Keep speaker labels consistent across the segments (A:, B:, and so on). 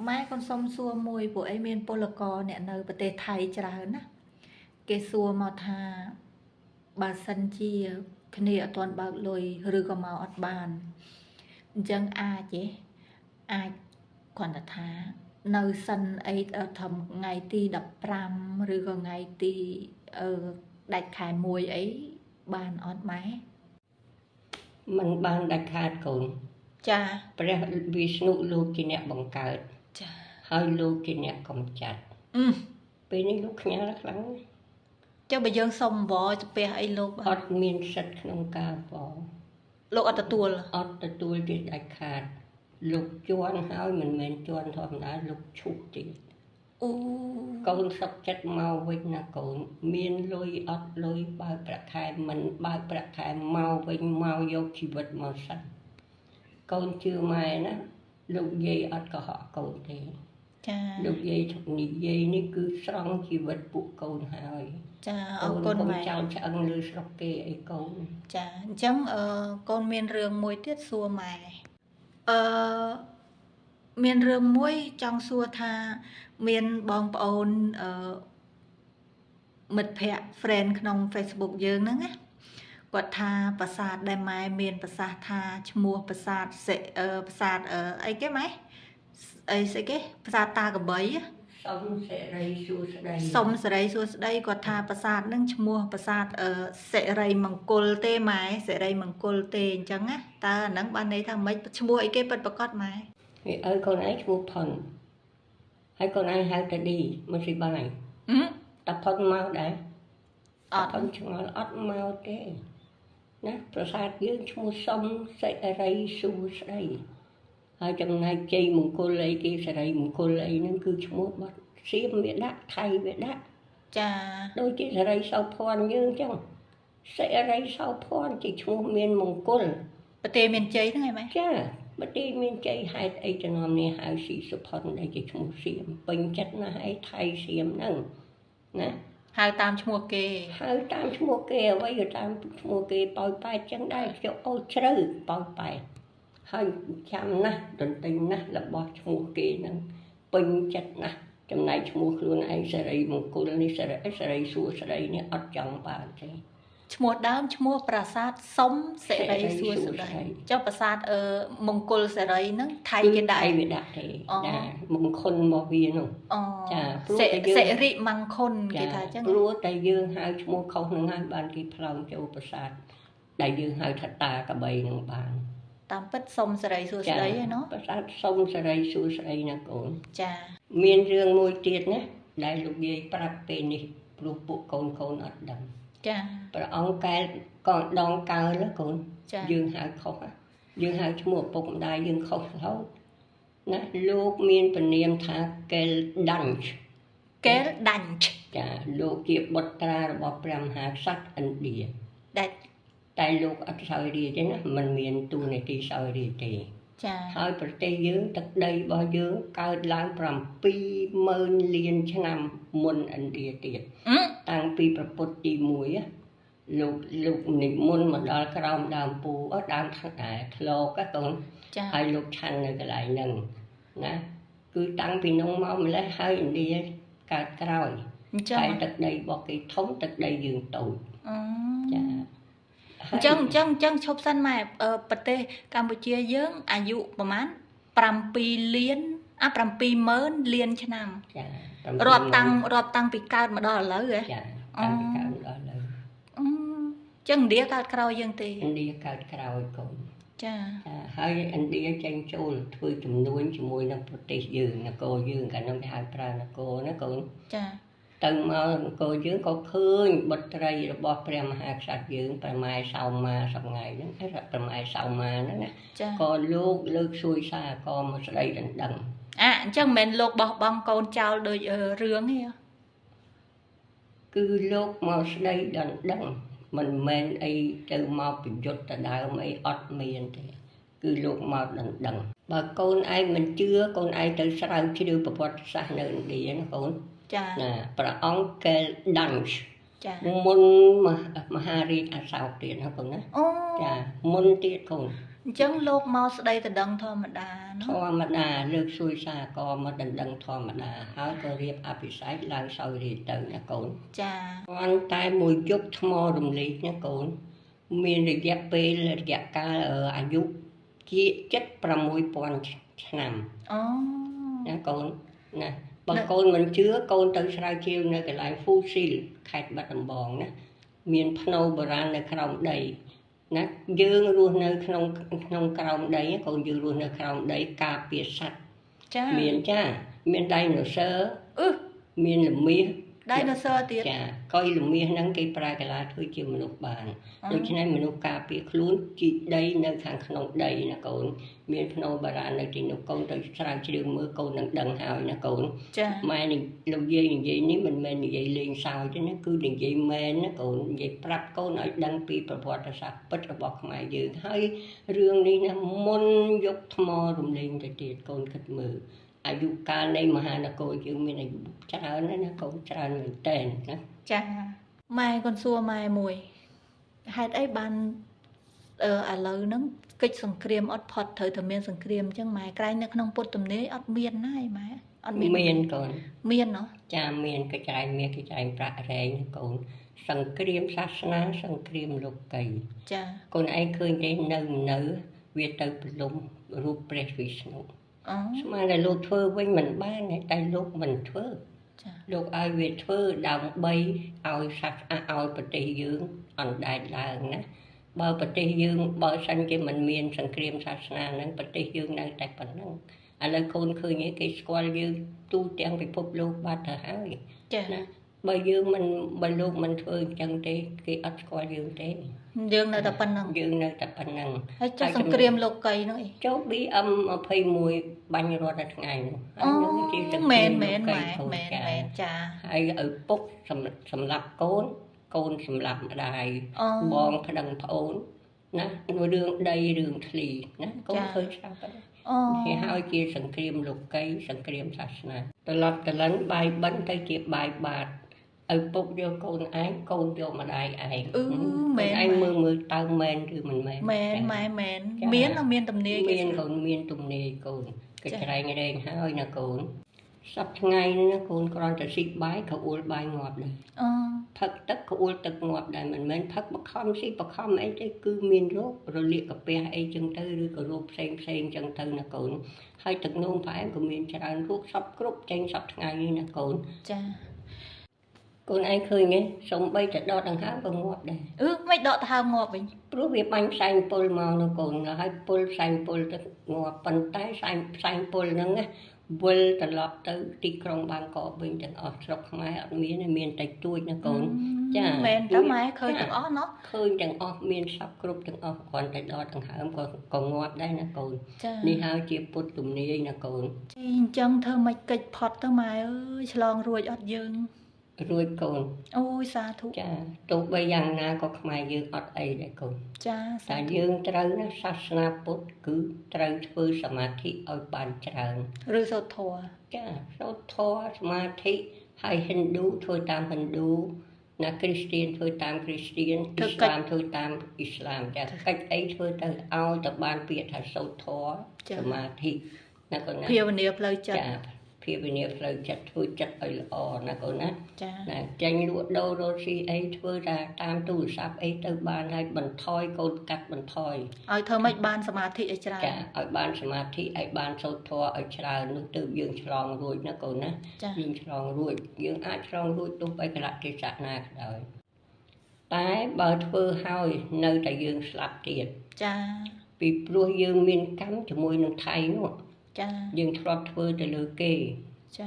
A: ម៉ែconសុំសួរមួយពួកអីមានពលករអ្នកនៅប្រទេសថៃច្រើនណាគេសួរមកថាបើសិនជាគ្នាអត់ទាន់បើកលុយឬក៏មកអត់បានអញ្ចឹងអាចគ្រាន់តែថានៅសិនអីធំថ្ងៃទី15ឬក៏ថ្ងៃទីដាច់ខែ1អីបានអត់ម៉ែ
B: มันបានដាច់ខាតកូន
A: ចា
B: ព្រះវិស្ណុលោកជាអ្នកបង្កើត
A: ចា
B: ហើយលោកជាអ្នកកំចាត់ពេលនេះលោកខ្ញាល់ខ្លាំង
A: ចុះបើយើងសុំវល់ស្ពះអីលោក
B: អត់មានសិទ្ធិក្នុងការវល់
A: លោកអត់ទទួល
B: ទៀតដាច់ខាតលោកជន់ហើយមិនមែនជន់ធម្មតាលោកឈប់ទៀត
A: អូ
B: កូនសុខចិត្តមកវិញណាកូនមានលុយអត់លុយបើកប្រាក់ខែមិនបើកប្រាក់ខែមកវិញមកយកជីវិតមកសិនកូនជឿម៉ែណាលោកយាយអត់កុហកកូនទេ
A: ចា
B: លោកយាយនិយាយនេះគឺស្រង់ជីវិតពួកកូនហើយ
A: ចាអរគុណម៉ែ
B: ចៅឆ្អឹងលើស្រុកគេអីកូន
A: ចាអញ្ចឹងកូនមានរឿងមួយទៀតសួរម៉ែមានរឿងមួយចង់សួរថាមានបងប្អូនមិត្តភ័ក្តិ friend ក្នុង Facebook យើងហ្នឹងណាគាត់ថាប្រាសាទដែលម៉ែមានប្រសាសន៍ថាឈ្មោះប្រាសាទអីគេម៉ែអីស្អីគេប្រាសាទតាកបី
B: សុំសិរីសួស្ដី
A: គាត់ថាប្រាសាទហ្នឹងឈ្មោះប្រាសាទសិរីមង្គលទេម៉ែសិរីមង្គលទេអញ្ចឹងណាតើអាហ្នឹងបានន័យថាម៉េចឈ្មោះអីគេពិតប្រាកដម៉ែ
B: ឲ្យកូនឯងឈ្មោះផុនហើយកូនឯងហៅតាឌីមិនស៊ីបាយតាផុនមកដែរ
A: អត់
B: ផុនឆ្ងល់អត់មកទេណាប្រាសាទយើងឈ្មោះសុំសិរីសួស្ដីហើយចំណែកជ័យមង្គលអីគេសិរីមង្គលអីហ្នឹងគឺឈ្មោះបាត់សៀមវាដាក់ថៃវាដាក់
A: ចា
B: ដូចជាសិរីសោភ័ណ្ឌយើងអញ្ចឹងសិរីសោភ័ណ្ឌជាឈ្មោះមានមង្គល
A: ប្រទេសមានជ័យហ្នឹងឯងម៉ែ
B: ចាប្រទេសមានជ័យហេតុអីចំណំនេះហៅស៊ីសុផុនដែលជាឈ្មោះសៀមពេញចិត្តណាស់ឯថៃសៀមហ្នឹងណា
A: ហៅតាមឈ្មោះគេ
B: អ្វីក៏តាមឈ្មោះគេប៉ោយប៉ែតចឹងដែរចុះអូជ្រៅប៉ោយប៉ែតហើយចាំណាស់ទន្ទិញណាស់របស់ឈ្មោះគេហ្នឹងពេញចិត្តណាស់ចំណែកឈ្មោះខ្លួនឯងសិរីមង្គលនេះសិរីសួស្ដីនេះអត់ចង់បានទេ
A: ឈ្មោះដើមឈ្មោះប្រាសាទសុំសិរីសួស្ដីចុះប្រាសាទមង្គលសិរីហ្នឹងថៃគេដាក់
B: វាដាក់ទេចាមង្គលរបស់វានោះ
A: ចាព្រោះតែសិរិមង្គលគេថាអញ្ចឹង
B: ព្រោះតែយើងហៅឈ្មោះខុសហ្នឹងហើយបានគេផ្លោងចូលប្រាសាទដែលយើងហៅថាតាកបីនឹងបាន
A: តាមពិតសុំសិរីសួស្ដីឯណោះ
B: ប្រាសាទសុំសិរីសួស្ដីណាកូន
A: ចា
B: មានរឿងមួយទៀតណាដែលលោកយាយប្រាប់ពេលនេះព្រោះពួកកូនអត់ដឹង
A: ចា
B: ព្រះអង្គកែកងដងកើលកូនយើងហៅខុសយើងហៅឈ្មោះឪពុកម្ដាយយើងខុសរហូតណាលោកមានពនាមថាកែលដាញ់ចាលោកជាបុត្រារបស់ព្រះមហាក្សត្រឥណ្ឌាតែលោកអត់សោយរាជទេណាមិនមានទូនាទីសោយរាជទេ
A: ចា
B: ហើយប្រទេសយើងទឹកដីរបស់យើងកើតឡើង70000លានឆ្នាំមុនឥណ្ឌាទៀតតាំងពីប្រពុតទី1លោកនិមន្តមកដល់ក្រោមដើមពូដើមតែធ្លកកូនហើយលោកឆាន់នៅកន្លែងហ្នឹងណាគឺតាំងពីនោះមកម្លេះហើយឥណ្ឌាកើតក្រោយតែទឹកដីរបស់គេធំទឹកដីយើងតូចចា
A: អញ្ចឹងឈប់សិនម៉ែប្រទេសកម្ពុជាយើងអាយុប្រហែល7លាន70000លានឆ្នាំ
B: ចា
A: រាប់តាំងពីកើតមកដល់ឥឡូវហ៎
B: ចាតាំងពីកើតមកដល់ឥឡូវ
A: ចឹងឥណ្ឌាកើតក្រោយយើងទេ
B: ឥណ្ឌាកើតក្រោយកូន
A: ចា
B: ហើយឥណ្ឌាចេញចូលធ្វើជំនួញជាមួយនឹងប្រទេសយើងនគរយើងកាលនោះគេហៅប្រើនគរណាកូន
A: ចា
B: ទៅមកនគរយើងក៏ឃើញបុត្រីរបស់ព្រះមហាក្សត្រយើងព្រះម៉ែសោមាសប្ងៃហ្នឹងព្រះម៉ែសោមាហ្នឹងណាក៏លោកលើកសួយសារក៏មកស្ដីដណ្ដឹង
A: អញ្ចឹងមិនមែនលោកបោះបង់កូនចោលដូចរឿងទេ
B: គឺលោកមកស្ដីដណ្ដឹងមិនមែនអីទៅមកប្រយុទ្ធទៅដើមអីអត់មានទេគឺលោកមកដណ្ដឹងបើកូនឯងមិនជឿកូនឯងទៅស្រាវជ្រាវប្រវត្តិសាស្ត្រនៅឥណ្ឌាណាកូន
A: ចា
B: ណាព្រះអង្គកែលដាញ់
A: ចា
B: មុនមហារាជអសោកទៀតណាកូនណា
A: អូ
B: ចាមុនទៀតកូន
A: Chẳng lúc mau sẽ đây từ đằng thơ mà đà nó.
B: Thơ mà đà, lược xui xa có mà đằng thơ mà đà. Hỏi có riêng áp bị sáchឡើងsau thì tự nha cốn.
A: Chà.
B: Còn tại mùi chút thmô rùm lý nha cốn. Miền rực dạp bê là dạp ca ở à dục. Chị chất bà mùi bọn năm. Nha cốn. Nè. Bà côn mình chứa côn tự srau chiêu nơi cái lại phu xìl khát bắt đầm bòn nè. Miền phô bà ra nơi khổng đầy. Nè, dương luôn nơi không khổng đầy, còn dương luôn nơi khổng đầy cà bìa sạch. Miền cha, miền đây nó sơ. Miền là mía.
A: Đây nó sơ tiết.
B: Chà, coi là mía nắng cây pra cái lá thôi chiều mình nộp bàn. Đối chứ này mình nộp cà bìa luôn, chị đây nơi khang không đầy nè côn. Miền phô bà ra nơi chị nộp côn tự srau chiêu mưa côn nâng đằng hào nè côn. Mai này lâu dây như vậy nếu mình như vậy liền sao chứ nó cứ như vậy mên nó còn vậy prap cô nói đăng piประวัติศาสตร์ปิดระบอกខ្មែរយើងហើយរឿងនេះណាមុនយកថ្មរំលែងទៅទៀតកូនគិតមើលអាយុកាលនៃមហានគរយើងមានអាយុច្រើនណាស់កូនច្រើនមែនតើណា
A: ចាម៉ែកូនសួរម៉ែមួយហេតុអីបានឥឡូវហ្នឹងកិច្ចសង្គ្រាមអត់ផុតត្រូវតែមានសង្គ្រាមអញ្ចឹងម៉ែក្រែងនៅក្នុងពុទ្ធទំនាយអត់មានណាឯម៉ែអត់មា
B: នកូន
A: មានណោះ
B: ចាមានកិច្ចក្រែងមានកិច្ចក្រែងប្រាក់រែងកូនសង្គ្រាមសាសនាសង្គ្រាមលោកី
A: ចា
B: កូនឯងឃើញទេនៅវាទៅប្រលំរូបព្រះវិស្ណុស្មានតែលោកធ្វើវិញមិនបានតែលោកមិនធ្វើ
A: ចា
B: លោកឲ្យវាធ្វើដើម្បីឲ្យសាសនាឲ្យប្រទេសយើងអណ្ដែតឡើងណាបើប្រទេសយើងបើសិនជាមិនមានសង្គ្រាមសាសនាហ្នឹងប្រទេសយើងនៅតែប៉ុណ្ណឹងឥឡូវកូនឃើញគេស្គាល់យើងទូទាំងពិភពលោកបាត់ទៅហើយ
A: ចា
B: ណាបើយើងមិនបើលោកមិនធ្វើអញ្ចឹងទេគេអត់ស្គាល់យើងទេ
A: យើងនៅតែប៉ុណ្ណឹង
B: យើងនៅតែប៉ុណ្ណឹង
A: ហើយចុះសង្គ្រាមលោកីនោះ
B: ចូល BM21 បាញ់រាល់តែថ្ងៃនោះហើយនឹងជាសង្គ្រាម
A: មែនចា
B: ហើយឪពុកសម្រាប់កូនសម្រាប់ម្ដាយបងប្តឹងប្អូនណារឿងដីរឿងធ្លីណាកូនឃើញស្ដាប់ទេគេហើយជាសង្គ្រាមលោកីសង្គ្រាមសាសនាត្រឡប់ត្រឡិនបាយបិណ្ឌទៅជាបាយបាតឪពុកយកកូនឯងកូនយកម្ដាយឯង
A: មែន
B: ឯងមើលតើមែនឬមិនមែន
A: មែនមានទំនាយ
B: មានកូនមានទំនាយកូនគេក្រែងរែងហើយណាកូនសប្ថ្ងៃនេះណាកូនគ្រាន់តែស៊ីបាយក៏អួលបាយងាប់ដែរផឹកទឹកក៏អួលទឹកងាប់ដែរមិនមែនផឹកបខំស៊ីបខំអីទេគឺមានរោគរលាកកាពះអីចឹងទៅឬក៏រោគផ្សេងចឹងទៅណាកូនហើយទឹកនោមផ្អែមក៏មានច្រើនរោគសពគ្រប់ចេញសប្ថ្ងៃនេះណាកូន
A: ចា
B: កូនឯងឃើញទេសំបីតែដកដង្ហើមក៏ងាប់ដែរ
A: មិនដកដង្ហើមងាប់វិញ
B: ព្រោះវាបាញ់ផ្សែងពុលមកនោះកូនហើយពុលផ្សែងពុលទៅងាប់ប៉ុន្តែផ្សែងពុលហ្នឹងណាវិលត្រឡប់ទៅទីក្រុងបាងកកវិញទាំងអស់ស្រុកខ្មែរអត់មានតែទួចណាកូន
A: ចាមែនតើម៉ែឃើញទាំងអស់ណោះ
B: ឃើញទាំងអស់មានសពគ្រប់ទាំងអស់គ្រាន់តែដកដង្ហើមក៏ងាប់ដែរណាកូននេះហើយជាពុទ្ធទំនាយណាកូន
A: អញ្ចឹងធ្វើមិនកិច្ចផុតទៅម៉ែអើយឆ្លងរួចអត់យើង
B: រួចកូន
A: អូយសាធុ
B: ចាទោះបីយ៉ាងណាក៏ខ្មែរយើងអត់អីដែរកូន
A: ចា
B: តែយើងត្រូវណាសាសនាពុទ្ធគឺត្រូវធ្វើសមាធិឲ្យបានច្រើន
A: ឬសូត្រធម៌
B: ចាសូត្រធម៌សមាធិហើយហិណ្ឌូធ្វើតាមហិណ្ឌូណាគ្រីស្ទានធ្វើតាមគ្រីស្ទានអ៊ីស្លាមធ្វើតាមអ៊ីស្លាមចាកិច្ចអីធ្វើទៅឲ្យតែបានពាក្យថាសូត្រធម៌សមាធិណាកូនណា
A: ភាវនាផ្លូវចិត្ត
B: ភាវនាផ្លូវចិត្តធ្វើចិត្តឲ្យល្អណាកូនណា
A: ចា
B: ណាចាញ់លក់ដូររស់ស៊ីអីធ្វើតាមទូរស័ព្ទអីទៅបានហើយបន្ថយកូនកាត់បន្ថយ
A: ឲ្យធ្វើម៉េចបានសមាធិឲ្យច្រើន
B: ចាឲ្យបានសមាធិឲ្យបានសូត្រធម៌ឲ្យច្រើននោះទើបយើងឆ្លងរួចណាកូនណាយើងឆ្លងរួចយើងអាចឆ្លងរួចទោះបីកលៈទេសៈណាក៏ដោយតែបើធ្វើហើយនៅតែយើងស្លាប់ទៀត
A: ចា
B: ពីព្រោះយើងមានកម្មជាមួយនឹងថៃនោះ
A: ចា
B: យើងធ្លាប់ធ្វើទៅលើគេ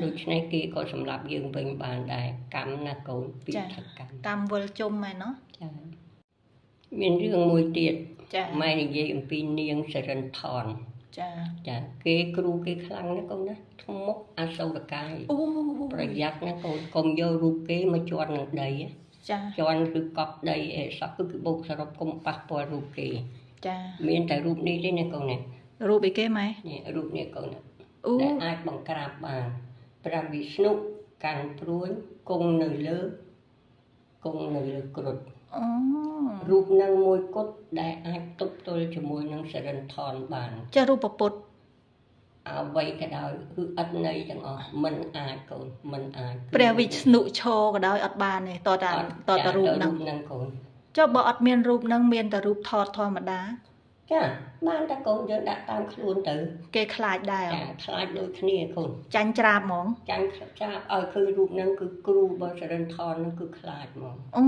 B: ដូច្នេះគេក៏សម្រាប់យើងវិញបានដែរកម្មណាកូនពីថ
A: កម្មវិលជុំមែនណោះ
B: ចាមានរឿងមួយទៀតម៉ែនិយាយអំពីនាងសរិនថនចាគេគ្រូគេខ្លាំងណាកូនណាធ្មុកអសូរកាយប្រយ័ត្នណាកូនកុំយករូបគេមកជន់នឹងដី
A: ចា
B: ជន់គឺកប់ដីអីសោះគឺបូកសរុបកុំប៉ះពាល់រូបគេ
A: ចា
B: មានតែរូបនេះទេណាកូនណា
A: រូបអីគេម៉ែ
B: នេះរូបនេះកូនណាដែលអាចបង្ក្រាបបានព្រះវិស្ណុកាន់ព្រួយគង់នៅលើគ្រុឌ
A: អូ
B: រូបនឹងមួយគត់ដែលអាចទប់ទល់ជាមួយនឹងសិរិនធនបាន
A: ចារូបពុទ្ធ
B: អ្វីក៏ដោយគឺអត់ន័យទាំងអស់មិនអាចកូនមិនអាច
A: ព្រះវិស្ណុឈរក៏ដោយអត់បានទេតតារូបហ្នឹង
B: កូន
A: ចុះបើអត់មានរូបហ្នឹងមានតែរូបថតធម្មតា
B: ចាបានតែកូនយើងដាក់តាមខ្លួនទៅ
A: គេខ្លាចដែរ
B: ចាខ្លាចដូចគ្នាកូន
A: ចាញ់ច្រាបហ្មង
B: ចាញ់ចាប់ឲ្យឃើញរូបហ្នឹងគឺគ្រូបសិរិនធនហ្នឹងគឺខ្លាចហ្មង
A: អូ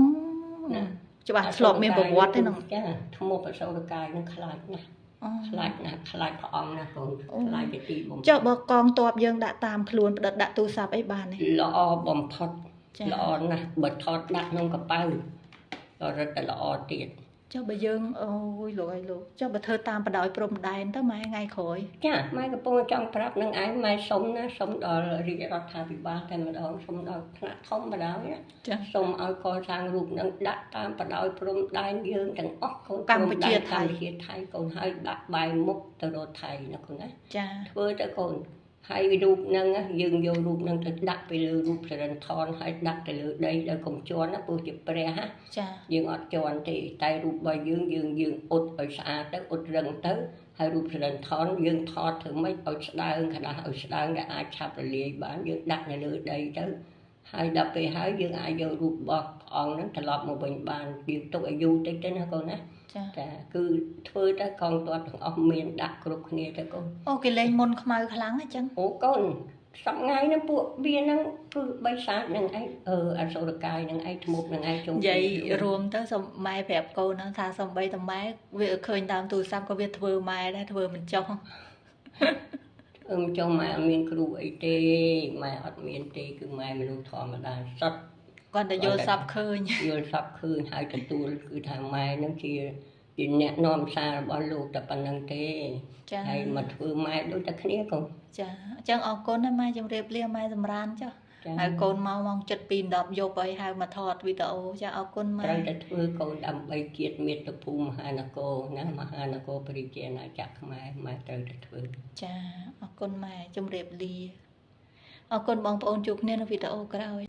B: ណា
A: ច្បាស់ធ្លាប់មានប្រវត្តិទេហ្នឹង
B: ចាឈ្មោះបសុរកាយហ្នឹងខ្លាចណាស់
A: អូ
B: ខ្លាចណាស់ខ្លាចព្រះអង្គណាស់កូនខ្លាចជាទីបំផុត
A: ចុះបើកងតបយើងដាក់តាមខ្លួនផ្ដិតដាក់ទូរស័ព្ទអីបានទេ
B: ល្អបំផុត
A: ចា
B: ល្អណាស់បើថតដាក់ក្នុងកប៉ៅក៏រឹតតែល្អទៀត
A: ចុះបើយើងអូយលោកអើយលោកចុះបើធ្វើតាមបដ ாய் ព្រំដែនទៅម៉ែថ្ងៃក្រោយ
B: ចាម៉ែកំពុងចង់ប្រាប់នឹងឯងម៉ែសុំណាសុំដល់រាជរដ្ឋាភិបាលតែម្ដងសុំដល់ថ្នាក់ធំបដ ாய் ណា
A: ចា
B: សូមឲ្យកសាងរូបនឹងដាក់តាមបដោយព្រំដែនយើងទាំងអស់កូន
A: កម្ពុជាថៃ
B: កម្ពុជាថៃកូនហើយដាក់បែរមុខទៅរកថៃណាកូនណា
A: ចា
B: ធ្វើទៅកូនហើយរូបនឹងយើងយករូបនឹងទៅដាក់ទៅលើរូបសរិនធនហើយដាក់ទៅលើដីដល់កុំជន់ណាព្រោះជាព្រះណា
A: ចា
B: យើងអត់ជន់ទេតែរូបរបស់យើងអ៊ុតឲ្យស្អាតទៅអ៊ុតរឹងទៅហើយរូបសរិនធនយើងថតធ្វើម៉េចឲ្យស្ដើងក្តាស់ឲ្យស្ដើងដែលអាចឆាប់រលាយបានយើងដាក់នៅលើដីទៅហើយដល់ពេលហើយយើងអាចយករូបរបស់ព្រះអង្គហ្នឹងត្រឡប់មកវិញបានយើងទុកឲ្យយូរតិចទៅណាកូនណា
A: ចា
B: ចាគឺធ្វើទៅកងទ័ពទាំងអស់មានដាក់គ្រប់គ្នាទៅកូន
A: អូគេលេងមុនខ្មៅខ្លាំងអញ្ចឹង
B: អូកូនសប្ងៃហ្នឹងពួកវាហ្នឹងគឺបិសាចនឹងឯងអសុរកាយនឹងឯងធ្មប់នឹងឯងជុំ
A: និយាយរួមទៅសុំម៉ែប្រាប់កូនហ្នឹងថាសំបីតម៉ែវាឃើញតាមទូរស័ព្ទក៏វាធ្វើម៉ែដែរធ្វើមិនចុះ
B: ចុះម៉ែអត់មានគ្រូអីទេម៉ែអត់មានទេគឺម៉ែមនុស្សធម្មតាសុទ្ធ
A: គាត់តែយល់សប្ឃើញ
B: យល់សពឃើញហើយទទួលគឺថាម៉ែហ្នឹងជាអ្នកនាំសាររបស់លោកតែប៉ុណ្្នឹងទេ
A: ចា
B: ហើយមកធ្វើម៉ែដូចតែគ្នាកូន
A: ចាអញ្ចឹងអរគុណណាម៉ែជម្រាបលាម៉ែសម្រានចុះ
B: ចា
A: ហើយកូនមកម៉ោង7:10យប់ហើយហៅមកថតវីដេអូចាអរគុណម៉ែ
B: ត្រូវតែធ្វើកូនដើម្បីជាតិមាតុភូមិមហានគរណាមហានគរព្រះរាជាណាចក្រខ្មែរម៉ែត្រូវតែធ្វើ
A: ចាអរគុណម៉ែជម្រាបលាអរគុណបងប្អូនជួបគ្នានៅវីដេអូក្រោយ